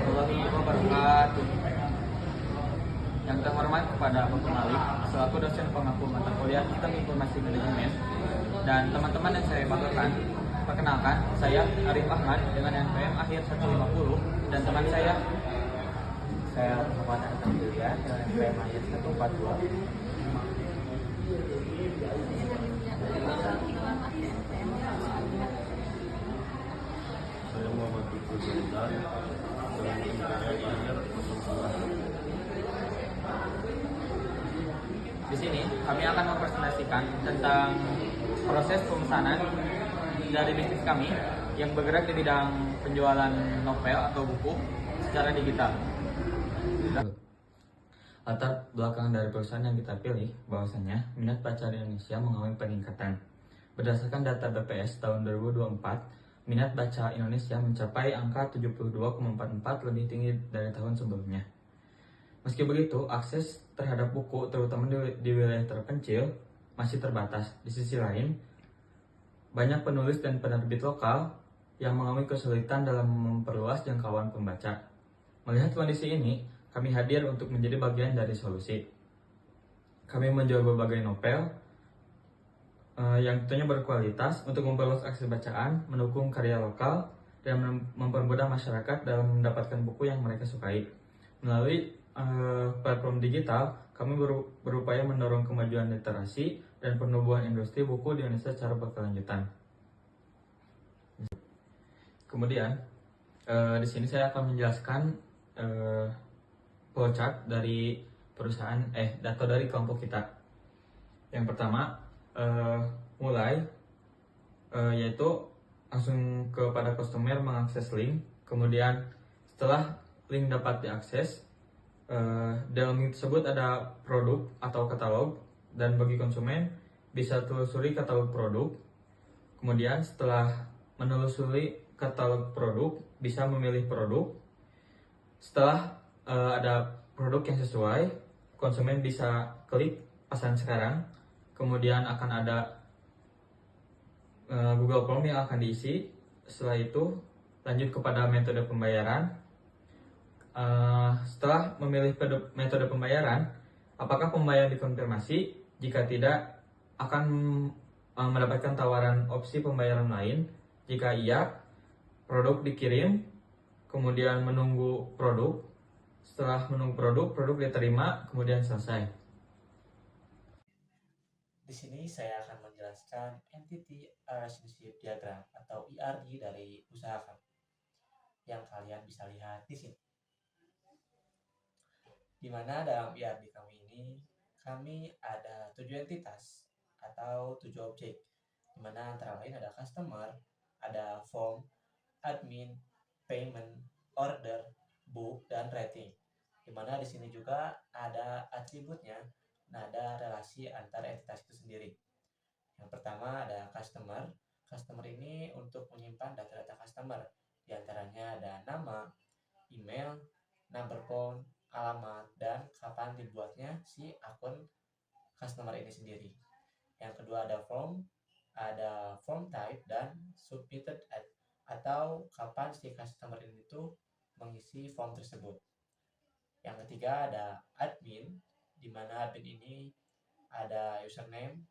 warahmatullahi wabarakatuh. Yang terhormat kepada Bapak Malik selaku dosen pengaku mata kuliah Sistem Informasi Manajemen dan teman-teman yang saya banggakan. Perkenalkan, saya Arif Ahmad dengan NPM akhir 150 dan teman saya Muhammad Hasan Julian dengan NPM akhir 142. Saya Muhammad Fikri Zainal dengan NPM akhir 02. Di sini kami akan mempresentasikan tentang proses pemesanan dari bisnis kami yang bergerak di bidang penjualan novel atau buku secara digital. Latar belakang dari perusahaan yang kita pilih bahwasanya minat baca di Indonesia mengalami peningkatan. Berdasarkan data BPS tahun 2024, minat baca Indonesia mencapai angka 72,44 lebih tinggi dari tahun sebelumnya. Meski begitu, akses terhadap buku terutama di wilayah terpencil masih terbatas. Di sisi lain, banyak penulis dan penerbit lokal yang mengalami kesulitan dalam memperluas jangkauan pembaca. Melihat kondisi ini, kami hadir untuk menjadi bagian dari solusi. Kami menjual berbagai novel yang tentunya berkualitas untuk memperluas akses bacaan, mendukung karya lokal, dan mempermudah masyarakat dalam mendapatkan buku yang mereka sukai. Melalui platform digital, kami berupaya mendorong kemajuan literasi dan penumbuhan industri buku di Indonesia secara berkelanjutan. Kemudian, di sini saya akan menjelaskan flowchart dari perusahaan data dari kelompok kita. Yang pertama, mulai yaitu langsung kepada customer mengakses link. Kemudian setelah link dapat diakses, dalam link tersebut ada produk atau katalog, dan bagi konsumen bisa telusuri katalog produk. Kemudian setelah menelusuri katalog produk, bisa memilih produk. Setelah ada produk yang sesuai, konsumen bisa klik pesan sekarang. Kemudian akan ada Google Form yang akan diisi. Setelah itu lanjut kepada metode pembayaran. Setelah memilih metode pembayaran, apakah pembayaran dikonfirmasi? Jika tidak, akan mendapatkan tawaran opsi pembayaran lain. Jika iya, produk dikirim, kemudian menunggu produk. Setelah menunggu produk diterima, kemudian selesai. Di sini saya akan menjelaskan Entity Relationship Diagram atau ERD dari usaha kami yang kalian bisa lihat di sini. Di mana dalam ERD kami ini, kami ada 7 entitas atau 7 objek, di mana antara lain ada customer, ada form, admin, payment, order, book, dan rating. Di mana di sini juga ada atributnya, nah ada relasi antara entitas itu sendiri. Yang pertama ada customer. Customer ini untuk menyimpan data-data customer, di antaranya ada nama, email, number phone, alamat, dan kapan dibuatnya si akun customer ini sendiri. Yang kedua ada form type dan submitted at, atau kapan si customer ini tuh mengisi form tersebut. Yang ketiga ada admin, di mana admin ini ada username,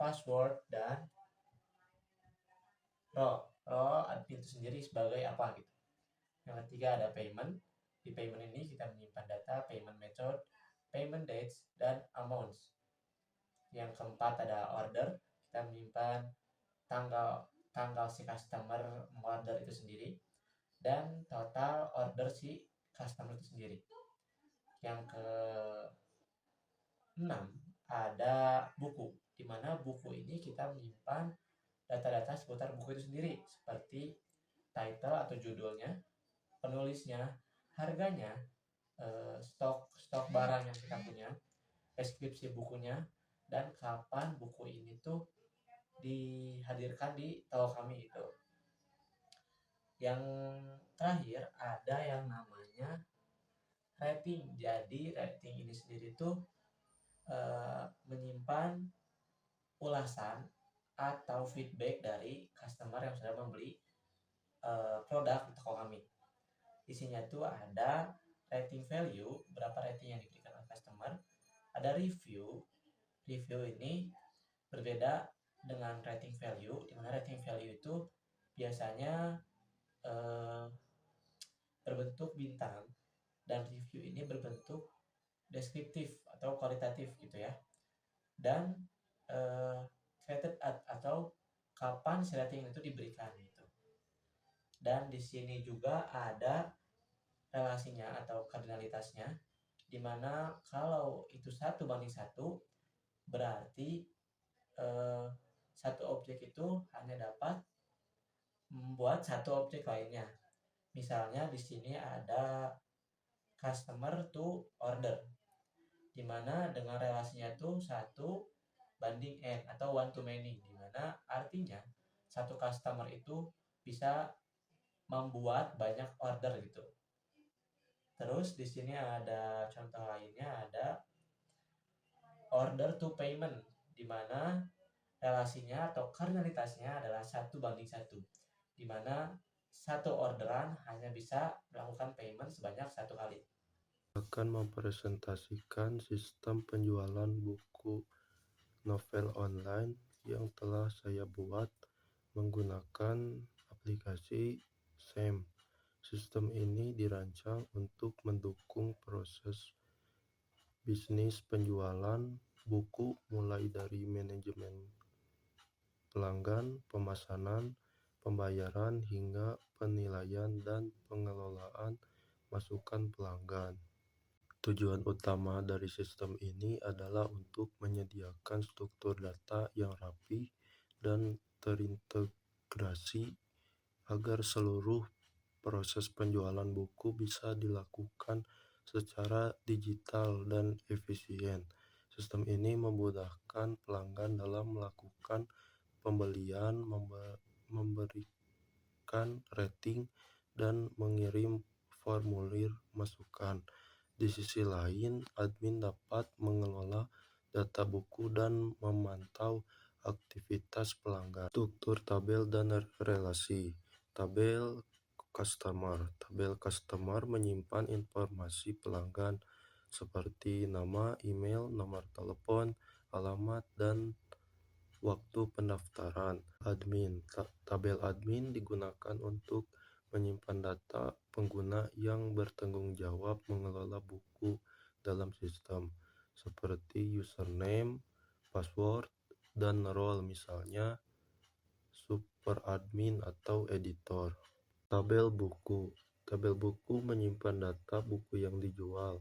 password, dan role admin itu sendiri sebagai apa gitu. Yang ketiga ada payment. Di payment ini kita menyimpan data payment method, payment dates, dan amounts. Yang keempat ada order. Kita menyimpan tanggal si customer order itu sendiri dan total order si customer itu sendiri. Yang keenam ada buku, di mana buku ini kita menyimpan data-data seputar buku itu sendiri, seperti title atau judulnya, penulisnya, harganya, stok barang yang kita punya, deskripsi bukunya, dan kapan buku ini tuh dihadirkan di toko kami itu. Yang terakhir ada yang namanya rating. Jadi rating ini sendiri tuh menyimpan ulasan atau feedback dari customer yang sudah membeli produk di toko kami. Isinya tuh ada rating value, berapa rating yang diberikan oleh customer, ada review. Review ini berbeda dengan rating value, di mana rating value itu biasanya eh, berbentuk bintang dan review ini berbentuk deskriptif atau kualitatif gitu ya. Dan created at atau kapan si rating itu diberikan gitu. Dan di sini juga ada relasinya atau kardinalitasnya, di mana kalau itu 1:1 berarti satu objek itu hanya dapat membuat satu objek lainnya. Misalnya di sini ada customer to order, di mana dengan relasinya itu 1:n atau one to many, di mana artinya satu customer itu bisa membuat banyak order gitu. Terus di sini ada contoh lainnya, ada order to payment, di mana relasinya atau kardinalitasnya adalah 1:1, di mana satu orderan hanya bisa melakukan payment sebanyak satu kali. Akan mempresentasikan sistem penjualan buku novel online yang telah saya buat menggunakan aplikasi SEM. Sistem ini dirancang untuk mendukung proses bisnis penjualan buku mulai dari manajemen pelanggan, pemesanan, pembayaran, hingga penilaian dan pengelolaan masukan pelanggan. Tujuan utama dari sistem ini adalah untuk menyediakan struktur data yang rapi dan terintegrasi agar seluruh proses penjualan buku bisa dilakukan secara digital dan efisien. Sistem ini memudahkan pelanggan dalam melakukan pembelian, memberikan rating, dan mengirim formulir masukan. Di sisi lain, admin dapat mengelola data buku dan memantau aktivitas pelanggan. Struktur tabel dan relasi. Tabel customer. Tabel customer menyimpan informasi pelanggan seperti nama, email, nomor telepon, alamat, dan waktu pendaftaran. Admin. Tabel admin digunakan untuk menyimpan data pengguna yang bertanggung jawab mengelola buku dalam sistem, seperti username, password, dan role, misalnya superadmin atau editor. Tabel buku. Tabel buku menyimpan data buku yang dijual.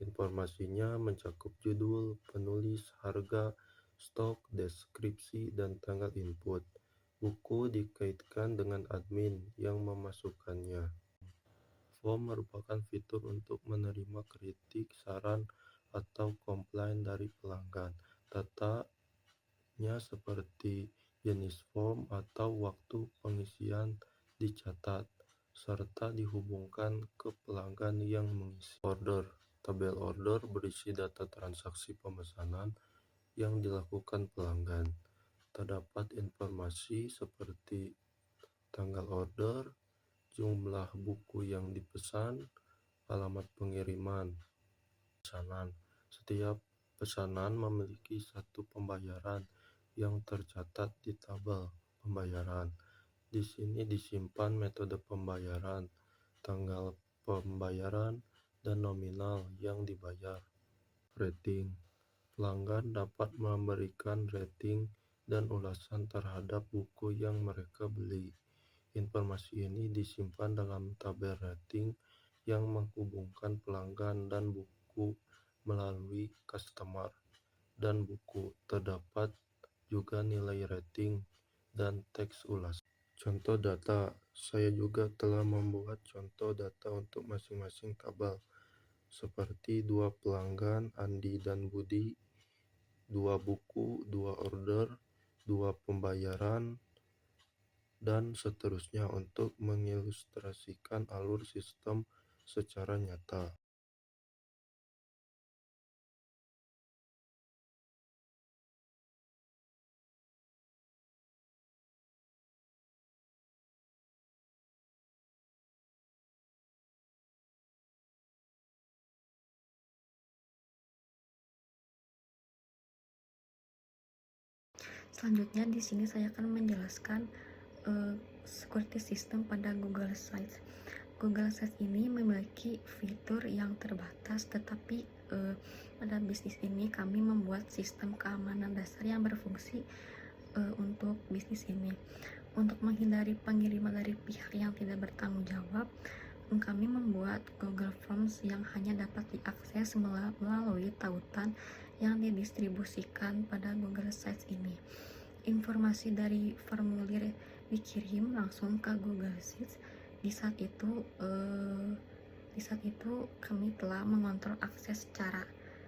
Informasinya mencakup judul, penulis, harga, stok, deskripsi, dan tanggal input. Buku dikaitkan dengan admin yang memasukkannya. Form merupakan fitur untuk menerima kritik, saran, atau komplain dari pelanggan. Datanya seperti jenis form atau waktu pengisian dicatat, serta dihubungkan ke pelanggan yang mengisi. Order. Tabel order berisi data transaksi pemesanan yang dilakukan pelanggan. Terdapat informasi seperti tanggal order, jumlah buku yang dipesan, alamat pengiriman, pesanan. Setiap pesanan memiliki satu pembayaran yang tercatat di tabel pembayaran. Di sini disimpan metode pembayaran, tanggal pembayaran, dan nominal yang dibayar. Rating. Pelanggan dapat memberikan rating dan ulasan terhadap buku yang mereka beli. Informasi ini disimpan dalam tabel rating yang menghubungkan pelanggan dan buku melalui customer dan buku. Terdapat juga nilai rating dan teks ulasan. Contoh data. Saya juga telah membuat contoh data untuk masing-masing tabel, seperti 2 pelanggan, Andi dan Budi, 2 buku, 2 order, 2 pembayaran, dan seterusnya untuk mengilustrasikan alur sistem secara nyata. Selanjutnya di sini saya akan menjelaskan security system pada Google Sites. Google Sites ini memiliki fitur yang terbatas, tetapi pada bisnis ini kami membuat sistem keamanan dasar yang berfungsi untuk bisnis ini. Untuk menghindari pengiriman dari pihak yang tidak bertanggung jawab, kami membuat Google Forms yang hanya dapat diakses melalui tautan yang didistribusikan pada Google Sites ini. Informasi dari formulir dikirim langsung ke Google Sheets. Di saat itu kami telah mengontrol akses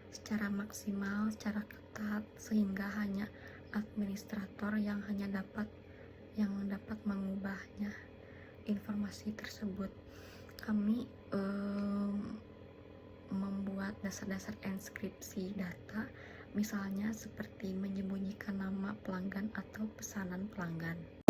secara maksimal, secara ketat, sehingga hanya administrator yang dapat mengubahnya informasi tersebut. Kami membuat dasar-dasar enskripsi data, misalnya seperti menyembunyikan nama pelanggan atau pesanan pelanggan.